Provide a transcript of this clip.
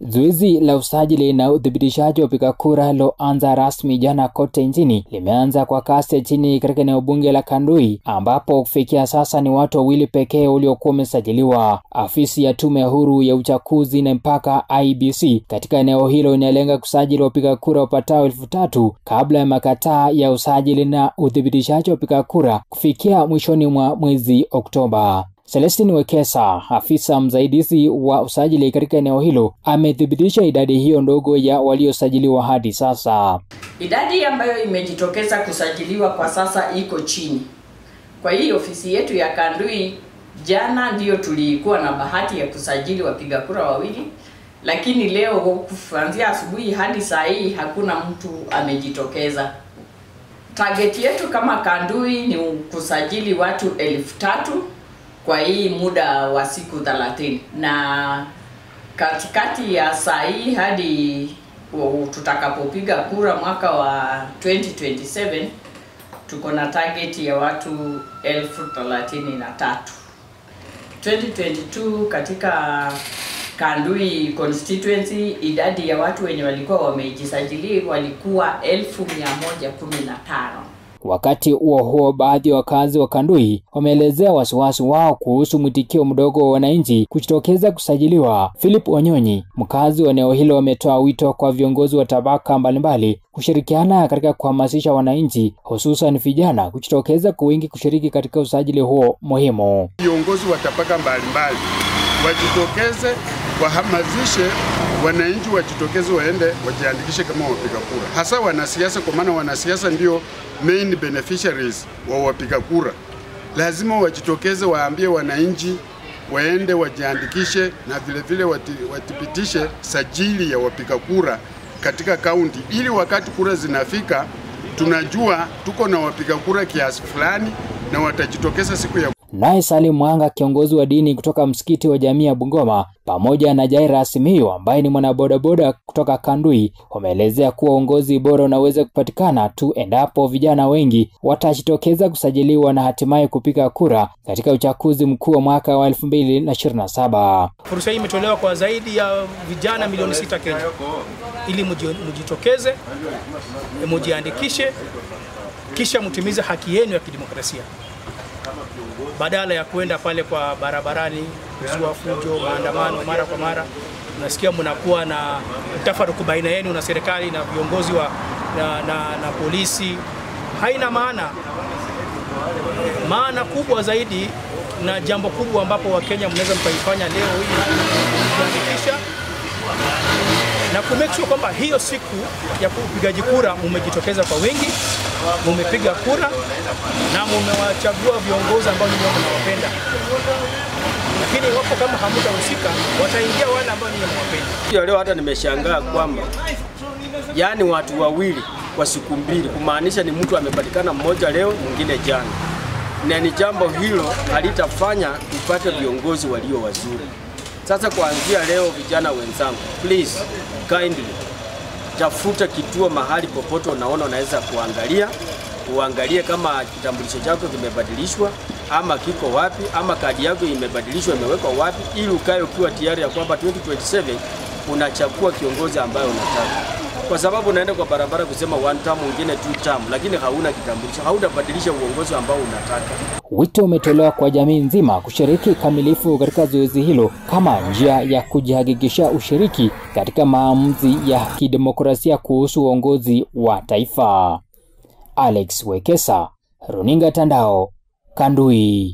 Zoezi la usajili na udhibitishaji wa wapiga kura loanza rasmi jana kote nchini limeanza kwa kasi ya chini katika eneo bunge la Kandui, ambapo kufikia sasa ni watu wawili pekee waliokuwa wamesajiliwa. Afisi ya tume huru ya uchaguzi na mpaka IEBC katika eneo hilo inalenga kusajili wapiga kura wapatao 3,000 kabla ya makataa ya usajili na udhibitishaji wa wapiga kura kufikia mwishoni mwa mwezi Oktoba. Celestine Wekesa, afisa msaidizi wa usajili katika eneo hilo, amethibitisha idadi hiyo ndogo ya waliosajiliwa hadi sasa. Idadi ambayo imejitokeza kusajiliwa kwa sasa iko chini. Kwa hiyo ofisi yetu ya Kandui jana ndio tulikuwa na bahati ya kusajili wapiga kura wawili, lakini leo kuanzia asubuhi hadi saa hii hakuna mtu amejitokeza. Target yetu kama Kandui ni kusajili watu 3,000 kwa hii muda wa siku 30, na katikati ya saa hii hadi tutakapopiga kura mwaka wa 2027 tuko na target ya watu 33,000. 2022 katika Kandui constituency idadi ya watu wenye walikuwa wamejisajili walikuwa 1,115. Wakati huo baadhi ya wakazi wa Kandui wameelezea wasiwasi wao kuhusu mwitikio mdogo wa wananchi kujitokeza kusajiliwa. Philip Wanyonyi, mkazi wa eneo hilo, ametoa wito kwa viongozi wa tabaka mbalimbali kushirikiana katika kuhamasisha wananchi, hususan vijana, kujitokeza kwa wingi kushiriki katika usajili huo muhimu. Viongozi wa tabaka mbalimbali wajitokeze, wahamasishe wananchi wajitokeze, waende wajiandikishe kama wapiga kura, hasa wanasiasa, kwa maana wanasiasa ndio main beneficiaries wa wapiga kura. Lazima wajitokeze, waambie wananchi waende wajiandikishe, na vile vile wathibitishe sajili ya wapiga kura katika kaunti, ili wakati kura zinafika tunajua tuko na wapiga kura kiasi fulani na watajitokeza siku ya. Naye Salim Mwanga, kiongozi wa dini kutoka msikiti wa jamii ya Bungoma, pamoja na Jaira Simiyu ambaye ni mwanabodaboda kutoka Kandui, wameelezea kuwa uongozi bora unaweza kupatikana tu endapo vijana wengi watajitokeza kusajiliwa na hatimaye kupiga kura katika uchaguzi mkuu wa mwaka wa 2027. Fursa hii imetolewa kwa zaidi ya vijana milioni 6 Kenya, ili mjitokeze, mjiandikishe, kisha mtimize haki yenu ya kidemokrasia, badala ya kwenda pale kwa barabarani kuzua fujo, maandamano mara kwa mara. Unasikia mnakuwa na tafaruku baina yenu na serikali na viongozi na polisi. Haina maana kubwa zaidi, na jambo kubwa ambapo Wakenya mnaweza mkaifanya leo hii kuandikisha na kumake sure kwamba hiyo siku ya kupigaji kura mmejitokeza kwa wingi, mmepiga kura na mmewachagua viongozi ambao ninyi mnawapenda. Lakini wapo kama hamtahusika, wataingia wale ambao ninyi mnawapenda. Leo hata nimeshangaa kwamba yani watu wawili kwa siku mbili, kumaanisha ni mtu amepatikana mmoja leo mwingine jana. Na ni jambo hilo halitafanya tupate viongozi walio wazuri. Sasa kuanzia leo, vijana wenzangu, please kindly tafuta kituo mahali popote unaona unaweza uangalie kama kitambulisho chako kimebadilishwa ama kiko wapi, ama kadi yako imebadilishwa imewekwa wapi, ili ukae ukiwa tayari ya kwamba 2027 unachagua kiongozi ambaye unataka. Kwa sababu unaenda kwa barabara kusema 1 term mwingine 2 term, lakini hauna kitambulisho, hautabadilisha uongozi ambao unataka. Wito umetolewa kwa jamii nzima kushiriki kamilifu katika zoezi hilo kama njia ya kujihakikisha ushiriki katika maamuzi ya kidemokrasia kuhusu uongozi wa taifa. Alex Wekesa, Runinga Tandao, Kandui.